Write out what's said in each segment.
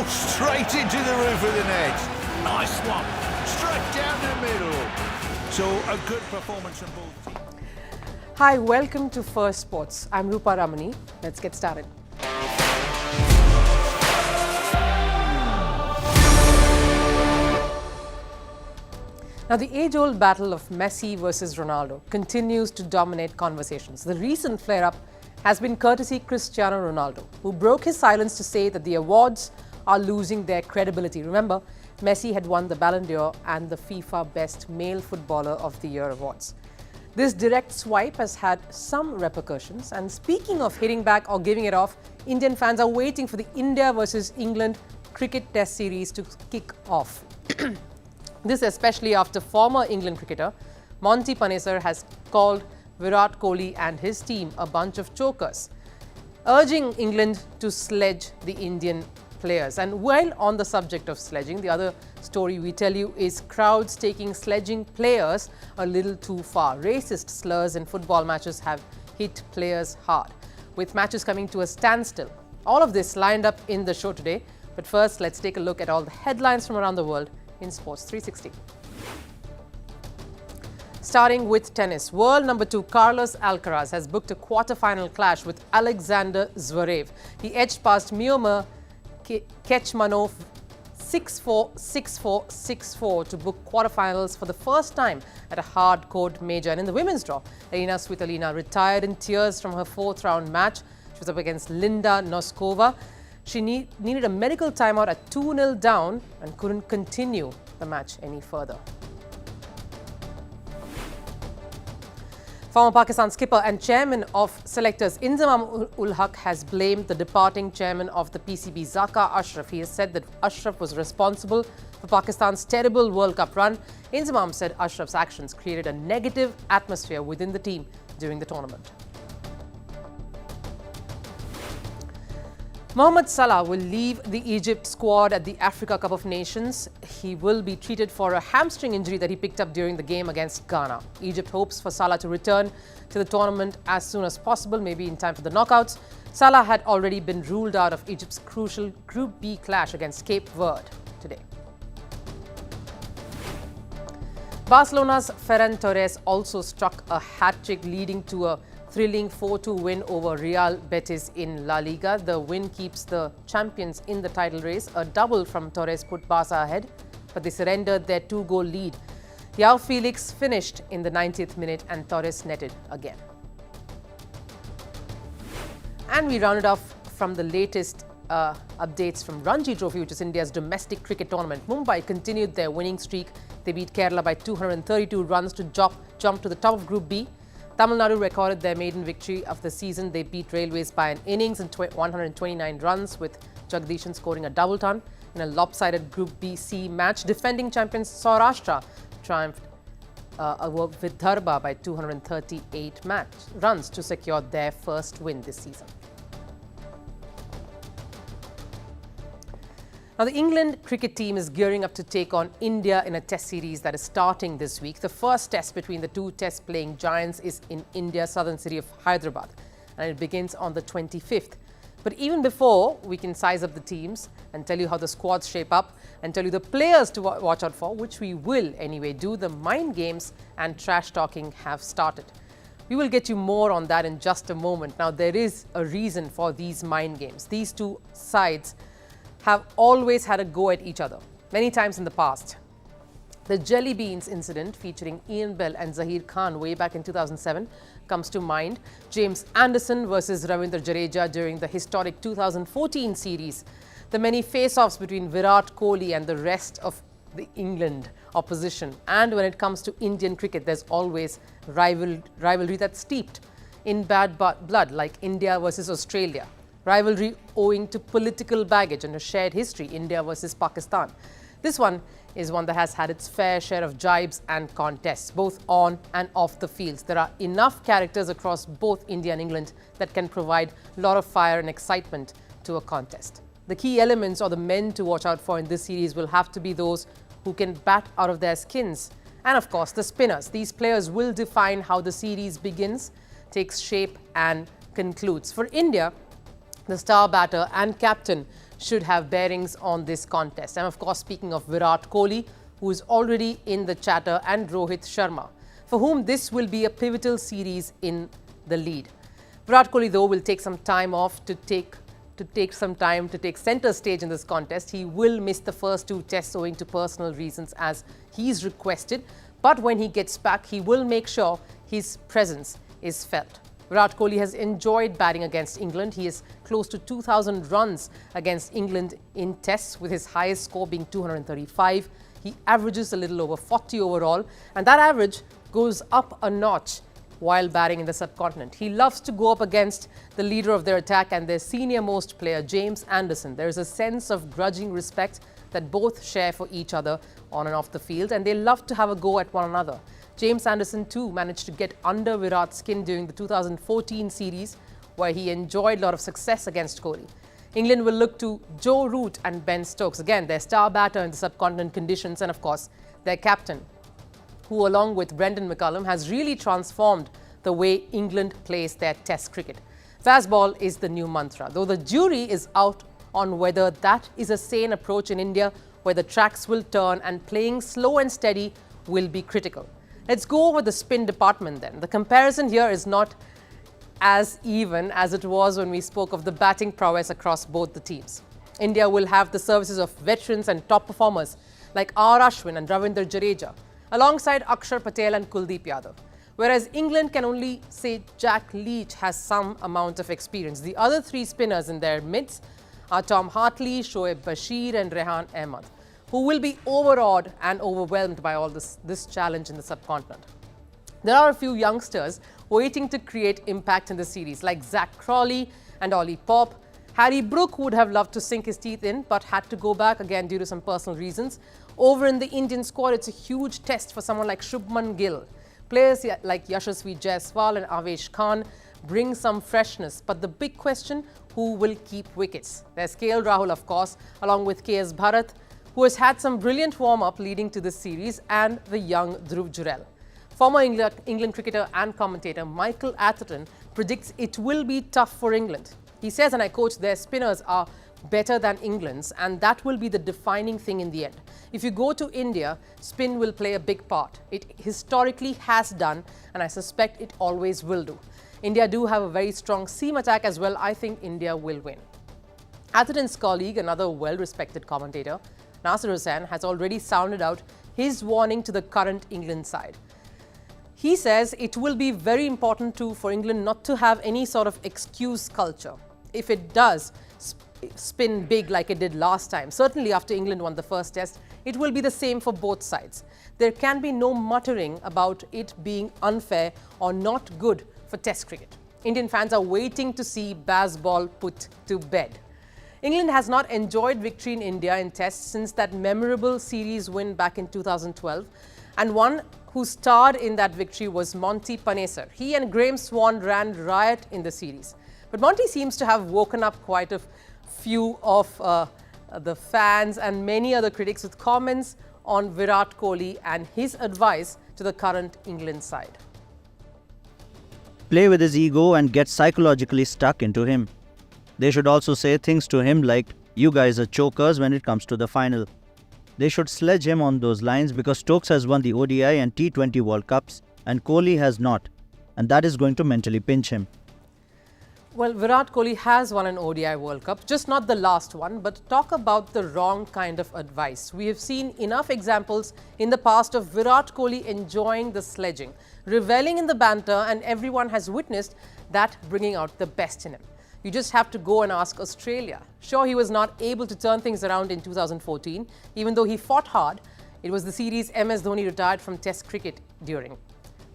Oh, straight into the roof of the net. Nice one. Straight down the middle. So a good performance from both teams. Hi, welcome to Firstpost. I'm Rupha Ramani. Let's get started. Now, the age-old battle of Messi versus Ronaldo continues to dominate conversations. The recent flare-up has been courtesy Cristiano Ronaldo, who broke his silence to say that the awards are losing their credibility. Remember, Messi had won the Ballon d'Or and the FIFA Best Male Footballer of the Year awards. This direct swipe has had some repercussions. And speaking of hitting back or giving it off, Indian fans are waiting for the India versus England cricket test series to kick off. This especially after former England cricketer Monty Panesar has called Virat Kohli and his team a bunch of chokers, urging England to sledge the Indian players. And while on the subject of sledging, the other story we tell you is crowds taking sledging players a little too far. Racist slurs in football matches have hit players hard, with matches coming to a standstill. All of this lined up in the show today. But first, let's take a look at all the headlines from around the world in Sports 360. Starting with tennis, world number 2 Carlos Alcaraz has booked a quarter-final clash with Alexander Zverev. He edged past Miomir Kecmanov 6-4, 6-4, 6-4 to book quarterfinals for the first time at a hard-court major. And in the women's draw, Elina Svitolina retired in tears from her 4th-round match. She was up against Linda Noskova. She needed a medical timeout at 2-0 down and couldn't continue the match any further. Former Pakistan skipper and chairman of selectors Inzamam ul Haq has blamed the departing chairman of the PCB Zaka Ashraf. He has said that Ashraf was responsible for Pakistan's terrible World Cup run. Inzamam said Ashraf's actions created a negative atmosphere within the team during the tournament. Mohamed Salah will leave the Egypt squad at the Africa Cup of Nations. He will be treated for a hamstring injury that he picked up during the game against Ghana. Egypt hopes for Salah to return to the tournament as soon as possible, maybe in time for the knockouts. Salah had already been ruled out of Egypt's crucial Group B clash against Cape Verde today. Barcelona's Ferran Torres also struck a hat-trick, leading to a thrilling 4-2 win over Real Betis in La Liga. The win keeps the champions in the title race. A double from Torres put Barca ahead, but they surrendered their 2-goal lead. João Felix finished in the 90th minute and Torres netted again. And we rounded off from the latest updates from Ranji Trophy, which is India's domestic cricket tournament. Mumbai continued their winning streak. They beat Kerala by 232 runs to jump to the top of Group B. Tamil Nadu recorded their maiden victory of the season. They beat Railways by an innings and 129 runs, with Jagdishan scoring a double ton in a lopsided Group B-C match. Defending champions Saurashtra triumphed over Vidarbha by 238 runs to secure their first win this season. Now, the England cricket team is gearing up to take on India in a test series that is starting this week. The first test between the two test-playing giants is in India's southern city of Hyderabad, and it begins on the 25th. But even before we can size up the teams and tell you how the squads shape up and tell you the players to watch out for, which we will anyway do, the mind games and trash talking have started. We will get you more on that in just a moment. Now, there is a reason for these mind games. These two sides have always had a go at each other, many times in the past. The Jelly Beans incident featuring Ian Bell and Zahir Khan way back in 2007 comes to mind. James Anderson versus Ravindra Jadeja during the historic 2014 series. The many face-offs between Virat Kohli and the rest of the England opposition. And when it comes to Indian cricket, there's always rivalry that's steeped in bad blood, like India versus Australia. Rivalry owing to political baggage and a shared history, India versus Pakistan. This one is one that has had its fair share of jibes and contests, both on and off the fields. There are enough characters across both India and England that can provide a lot of fire and excitement to a contest. The key elements or the men to watch out for in this series will have to be those who can bat out of their skins. And of course, the spinners. These players will define how the series begins, takes shape and concludes. For India, the star batter and captain should have bearings on this contest. And of course, speaking of Virat Kohli, who is already in the chatter, and Rohit Sharma, for whom this will be a pivotal series in the lead. Virat Kohli, though, will take some time off to take center stage in this contest. He will miss the first 2 tests owing to personal reasons as he's requested. But when he gets back, he will make sure his presence is felt. Virat Kohli has enjoyed batting against England. He is close to 2,000 runs against England in tests, with his highest score being 235. He averages a little over 40 overall, and that average goes up a notch while batting in the subcontinent. He loves to go up against the leader of their attack and their senior-most player, James Anderson. There is a sense of grudging respect that both share for each other on and off the field, and they love to have a go at one another. James Anderson too managed to get under Virat's skin during the 2014 series, where he enjoyed a lot of success against Kohli. England will look to Joe Root and Ben Stokes, again their star batter in the subcontinent conditions, and of course their captain, who along with Brendan McCullum has really transformed the way England plays their test cricket. Fast ball is the new mantra, though the jury is out on whether that is a sane approach in India, where the tracks will turn and playing slow and steady will be critical. Let's go over the spin department then. The comparison here is not as even as it was when we spoke of the batting prowess across both the teams. India will have the services of veterans and top performers like R. Ashwin and Ravindra Jadeja, alongside Akshar Patel and Kuldeep Yadav. Whereas England can only say Jack Leach has some amount of experience. The other 3 spinners in their midst are Tom Hartley, Shoaib Bashir and Rehan Ahmed, who will be overawed and overwhelmed by all this challenge in the subcontinent. There are a few youngsters waiting to create impact in the series, like Zach Crawley and Ollie Pope. Harry Brook would have loved to sink his teeth in, but had to go back again due to some personal reasons. Over in the Indian squad, it's a huge test for someone like Shubman Gill. Players like Yashasvi Jaiswal and Avesh Khan bring some freshness, but the big question, who will keep wickets? There's KL Rahul, of course, along with KS Bharat, who has had some brilliant warm-up leading to this series, and the young Dhruv Jurel. Former England cricketer and commentator Michael Atherton predicts it will be tough for England. He says, and I quote, their spinners are better than England's, and that will be the defining thing in the end. If you go to India, spin will play a big part. It historically has done, and I suspect it always will do. India do have a very strong seam attack as well. I think India will win. Atherton's colleague, another well-respected commentator, Nasir Hussain, has already sounded out his warning to the current England side. He says it will be very important too for England not to have any sort of excuse culture. If it does spin big like it did last time, certainly after England won the first test, it will be the same for both sides. There can be no muttering about it being unfair or not good for test cricket. Indian fans are waiting to see baseball put to bed. England has not enjoyed victory in India in tests since that memorable series win back in 2012, and one who starred in that victory was Monty Panesar. He and Graham Swan ran riot in the series. But Monty seems to have woken up quite a few of the fans and many other critics with comments on Virat Kohli and his advice to the current England side. Play with his ego and get psychologically stuck into him. They should also say things to him like, you guys are chokers when it comes to the final. They should sledge him on those lines because Stokes has won the ODI and T20 World Cups and Kohli has not, and that is going to mentally pinch him. Well, Virat Kohli has won an ODI World Cup, just not the last one, but talk about the wrong kind of advice. We have seen enough examples in the past of Virat Kohli enjoying the sledging, reveling in the banter, and everyone has witnessed that bringing out the best in him. You just have to go and ask Australia. Sure, he was not able to turn things around in 2014, even though he fought hard. It was the series MS Dhoni retired from Test cricket during.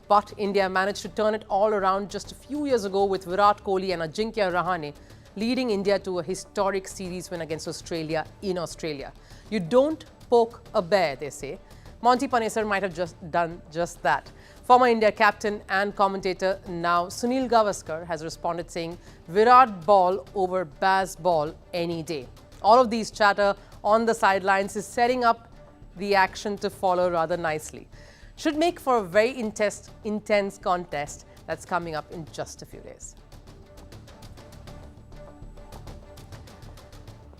But India managed to turn it all around just a few years ago with Virat Kohli and Ajinkya Rahane leading India to a historic series win against Australia in Australia. You don't poke a bear, they say. Monty Panesar might have just done just that. Former India captain and commentator now Sunil Gavaskar has responded saying, Virat ball over Baz ball any day. All of these chatter on the sidelines is setting up the action to follow rather nicely. Should make for a very intense contest that's coming up in just a few days.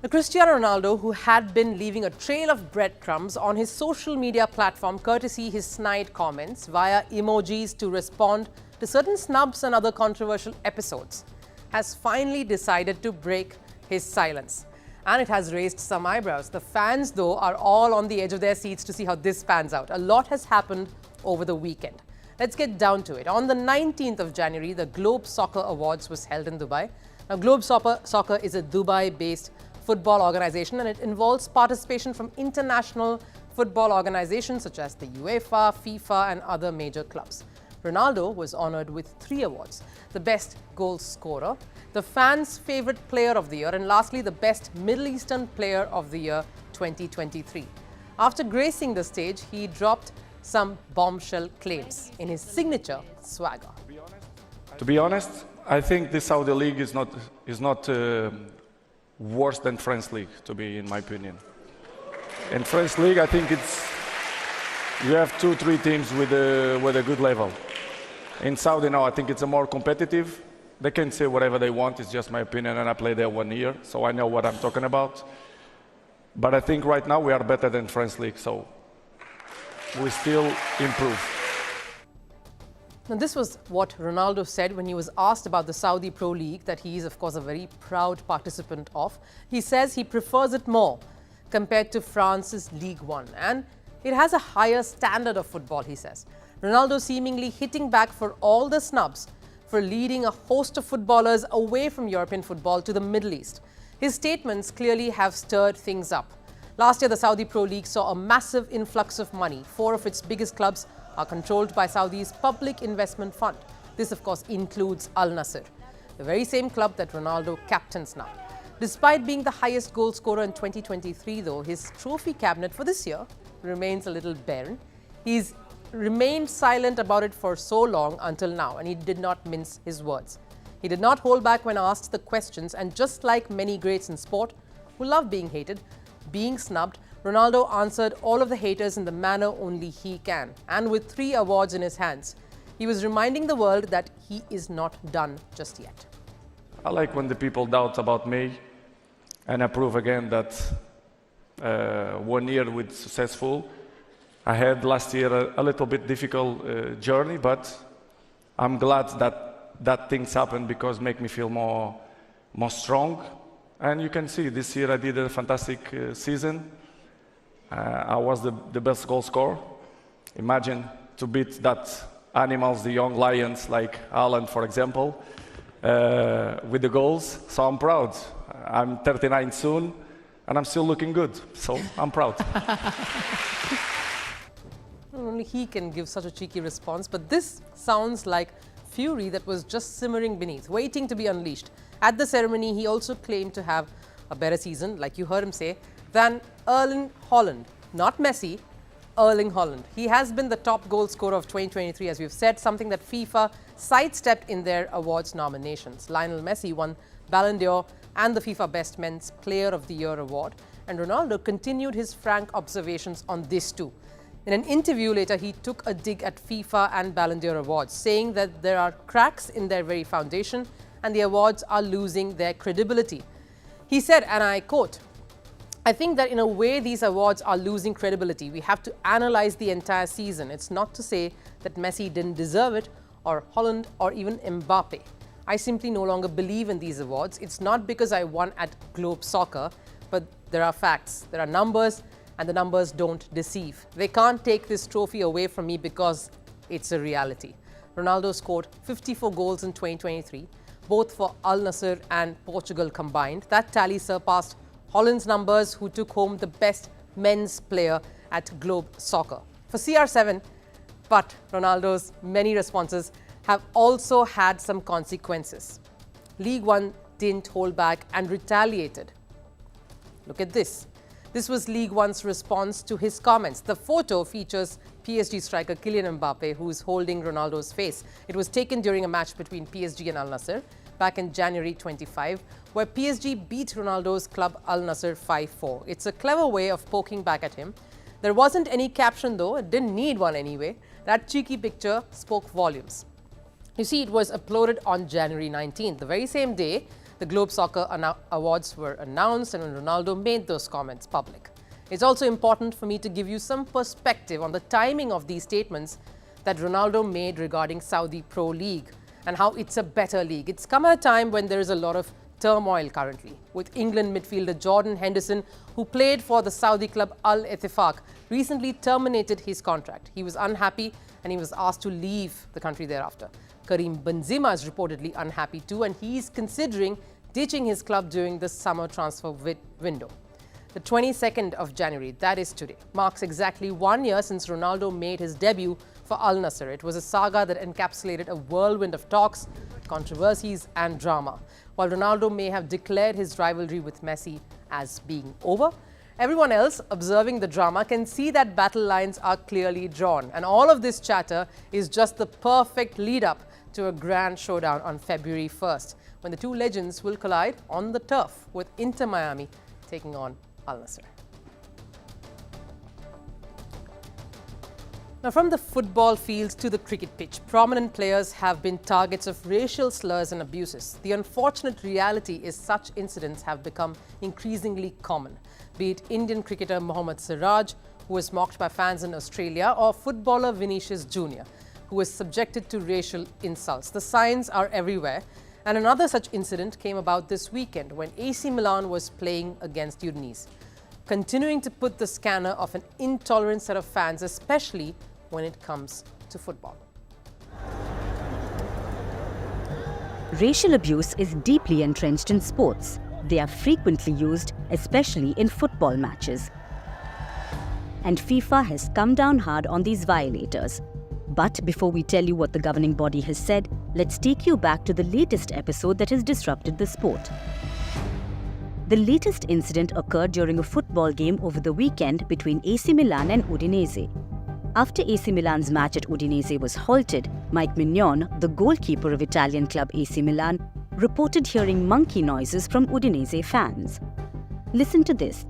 Now, Cristiano Ronaldo, who had been leaving a trail of breadcrumbs on his social media platform courtesy his snide comments via emojis to respond to certain snubs and other controversial episodes, has finally decided to break his silence. And it has raised some eyebrows. The fans, though, are all on the edge of their seats to see how this pans out. A lot has happened over the weekend. Let's get down to it. On the 19th of January, the Globe Soccer Awards was held in Dubai. Now, Globe Soccer is a Dubai-based football organization, and it involves participation from international football organizations such as the UEFA, FIFA, and other major clubs. Ronaldo was honored with 3 awards: the best goal scorer, the fans' favorite player of the year, and lastly, the best Middle Eastern player of the year 2023. After gracing the stage, he dropped some bombshell claims in his signature swagger. To be honest, I think the Saudi League is not worse than French League, to be in my opinion. In French League, I think you have 2-3 teams with a good level. In Saudi now, I think it's a more competitive. They can say whatever they want. It's just my opinion, and I played there 1 year, so I know what I'm talking about. But I think right now we are better than French League, so we still improve. Now, this was what Ronaldo said when he was asked about the Saudi Pro League that he is, of course, a very proud participant of. He says he prefers it more compared to France's Ligue 1, and it has a higher standard of football, he says. Ronaldo seemingly hitting back for all the snubs for leading a host of footballers away from European football to the Middle East. His statements clearly have stirred things up. Last year, the Saudi Pro League saw a massive influx of money. 4 of its biggest clubs are controlled by Saudi's public investment fund. This, of course, includes Al Nassr, the very same club that Ronaldo captains now. Despite being the highest goal scorer in 2023, though, his trophy cabinet for this year remains a little barren. He's remained silent about it for so long until now, and he did not mince his words. He did not hold back when asked the questions, and just like many greats in sport who love being hated, being snubbed, Ronaldo answered all of the haters in the manner only he can. And with 3 awards in his hands, he was reminding the world that he is not done just yet. I like when the people doubt about me, and I prove again that 1 year with successful. I had last year a little bit difficult journey, but I'm glad that things happened because make me feel more strong. And you can see this year I did a fantastic season. I was the best goal scorer. Imagine to beat that animals, the young lions like Haaland, for example, with the goals. So I'm proud. I'm 39 soon, and I'm still looking good. So I'm proud. Only he can give such a cheeky response, but this sounds like fury that was just simmering beneath, waiting to be unleashed. At the ceremony, he also claimed to have a better season, like you heard him say, than Erling Haaland. Not Messi, Erling Haaland. He has been the top goal scorer of 2023, as we've said, something that FIFA sidestepped in their awards nominations. Lionel Messi won Ballon d'Or and the FIFA Best Men's Player of the Year award, and Ronaldo continued his frank observations on this too. In an interview later, he took a dig at FIFA and Ballon d'Or awards, saying that there are cracks in their very foundation and the awards are losing their credibility. He said, and I quote, "I think that in a way these awards are losing credibility. We have to analyze the entire season. It's not to say that Messi didn't deserve it, or Haaland, or even Mbappe. I simply no longer believe in these awards. It's not because I won at Globe Soccer, but there are facts, there are numbers, and the numbers don't deceive. They can't take this trophy away from me because it's a reality." Ronaldo scored 54 goals in 2023, both for Al Nassr and Portugal combined. That tally surpassed Haaland's numbers, who took home the best men's player at Globe Soccer. For CR7, but Ronaldo's many responses have also had some consequences. League One didn't hold back and retaliated. Look at this. This was League One's response to his comments. The photo features PSG striker Kylian Mbappe, who is holding Ronaldo's face. It was taken during a match between PSG and Al Nassr back in January 25, where PSG beat Ronaldo's club Al Nassr 5-4. It's a clever way of poking back at him. There wasn't any caption though, it didn't need one anyway. That cheeky picture spoke volumes. You see, it was uploaded on January 19th, the very same day The Globe Soccer Awards were announced and Ronaldo made those comments public. It's also important for me to give you some perspective on the timing of these statements that Ronaldo made regarding Saudi Pro League and how it's a better league. It's come at a time when there is a lot of turmoil currently, with England midfielder Jordan Henderson, who played for the Saudi club Al Ettifaq, recently terminated his contract. He was unhappy and he was asked to leave the country thereafter. Karim Benzema is reportedly unhappy too, and he's considering ditching his club during the summer transfer window. The 22nd of January, that is today, marks exactly 1 year since Ronaldo made his debut for Al Nassr. It was a saga that encapsulated a whirlwind of talks, controversies and drama. While Ronaldo may have declared his rivalry with Messi as being over, everyone else observing the drama can see that battle lines are clearly drawn. And all of this chatter is just the perfect lead-up to a grand showdown on February 1st, when the two legends will collide on the turf, with Inter Miami taking on Al Nassr. Now, from the football fields to the cricket pitch, prominent players have been targets of racial slurs and abuses. The unfortunate reality is such incidents have become increasingly common, be it Indian cricketer Mohammad Siraj, who was mocked by fans in Australia, or footballer Vinicius Jr., who was subjected to racial insults. The signs are everywhere, and another such incident came about this weekend when AC Milan was playing against Udinese, continuing to put the scanner of an intolerant set of fans, especially when it comes to football. Racial abuse is deeply entrenched in sports. They are frequently used, especially in football matches. And FIFA has come down hard on these violators. But before we tell you what the governing body has said, let's take you back to the latest episode that has disrupted the sport. The latest incident occurred during a football game over the weekend between AC Milan and Udinese. After AC Milan's match at Udinese was halted, Mike Mignon, the goalkeeper of Italian club AC Milan, reported hearing monkey noises from Udinese fans. Listen to this.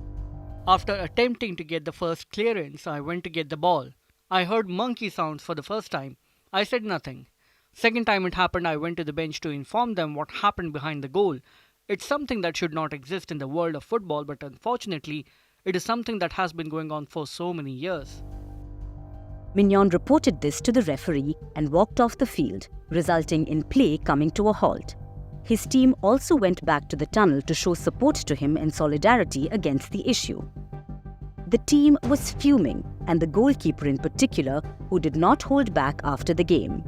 After attempting to get the first clearance, I went to get the ball. I heard monkey sounds for the first time. I said nothing. Second time it happened, I went to the bench to inform them what happened behind the goal. It's something that should not exist in the world of football, but unfortunately, it is something that has been going on for so many years. Mignon reported this to the referee and walked off the field, resulting in play coming to a halt. His team also went back to the tunnel to show support to him in solidarity against the issue. The team was fuming, and the goalkeeper in particular, who did not hold back after the game.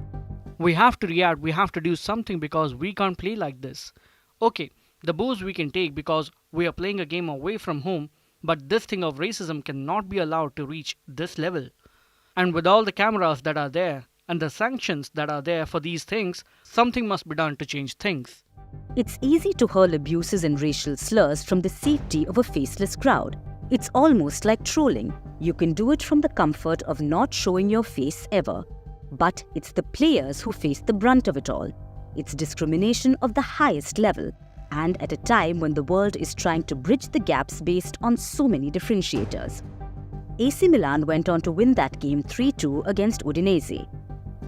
We have to react, we have to do something because we can't play like this. Okay, the boos we can take because we are playing a game away from home, but this thing of racism cannot be allowed to reach this level. And with all the cameras that are there and the sanctions that are there for these things, something must be done to change things. It's easy to hurl abuses and racial slurs from the safety of a faceless crowd. It's almost like trolling. You can do it from the comfort of not showing your face ever. But it's the players who face the brunt of it all. It's discrimination of the highest level, and at a time when the world is trying to bridge the gaps based on so many differentiators. AC Milan went on to win that game 3-2 against Udinese.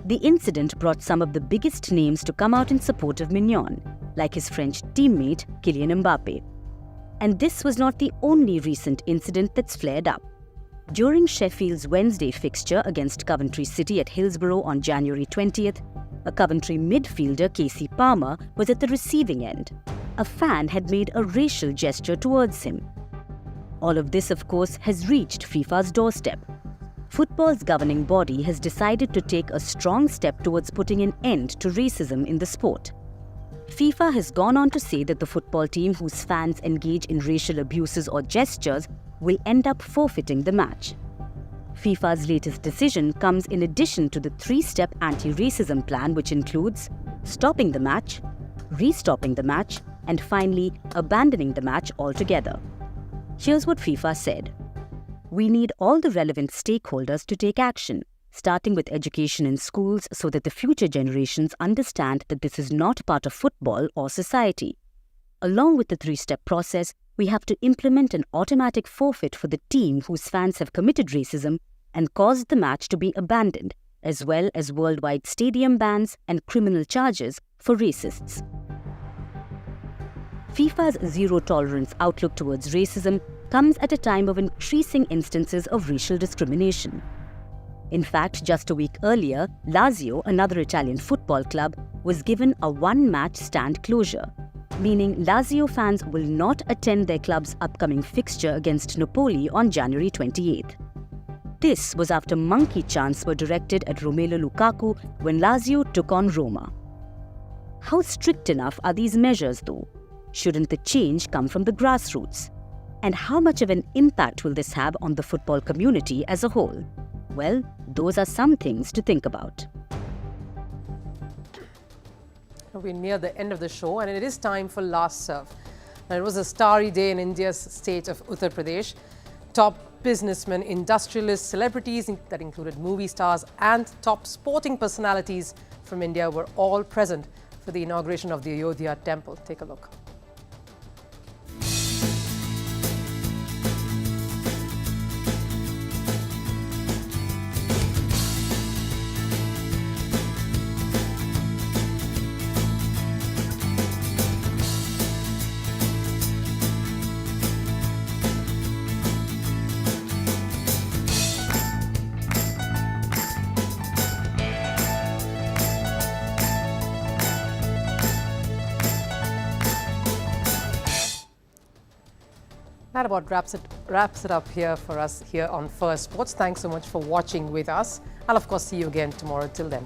The incident brought some of the biggest names to come out in support of Mignon, like his French teammate Kylian Mbappe. And this was not the only recent incident that's flared up. During Sheffield's Wednesday fixture against Coventry City at Hillsborough on January 20th, a Coventry midfielder, Casey Palmer, was at the receiving end. A fan had made a racial gesture towards him. All of this, of course, has reached FIFA's doorstep. Football's governing body has decided to take a strong step towards putting an end to racism in the sport. FIFA has gone on to say that the football team whose fans engage in racial abuses or gestures will end up forfeiting the match. FIFA's latest decision comes in addition to the 3-step anti-racism plan, which includes stopping the match, restopping the match, and finally abandoning the match altogether. Here's what FIFA said. We need all the relevant stakeholders to take action, starting with education in schools so that the future generations understand that this is not part of football or society. Along with the 3-step process, we have to implement an automatic forfeit for the team whose fans have committed racism and caused the match to be abandoned, as well as worldwide stadium bans and criminal charges for racists. FIFA's zero-tolerance outlook towards racism comes at a time of increasing instances of racial discrimination. In fact, just a week earlier, Lazio, another Italian football club, was given a one-match stand closure, meaning Lazio fans will not attend their club's upcoming fixture against Napoli on January 28th. This was after monkey chants were directed at Romelu Lukaku when Lazio took on Roma. How strict enough are these measures though? Shouldn't the change come from the grassroots? And how much of an impact will this have on the football community as a whole? Well, those are some things to think about. We're near the end of the show and it is time for Last Serve. Now, it was a starry day in India's state of Uttar Pradesh. Top businessmen, industrialists, celebrities that included movie stars and top sporting personalities from India were all present for the inauguration of the Ayodhya temple. Take a look. That about wraps it up here for us here on Firstpost. Thanks so much for watching with us. I'll of course see you again tomorrow. Till then.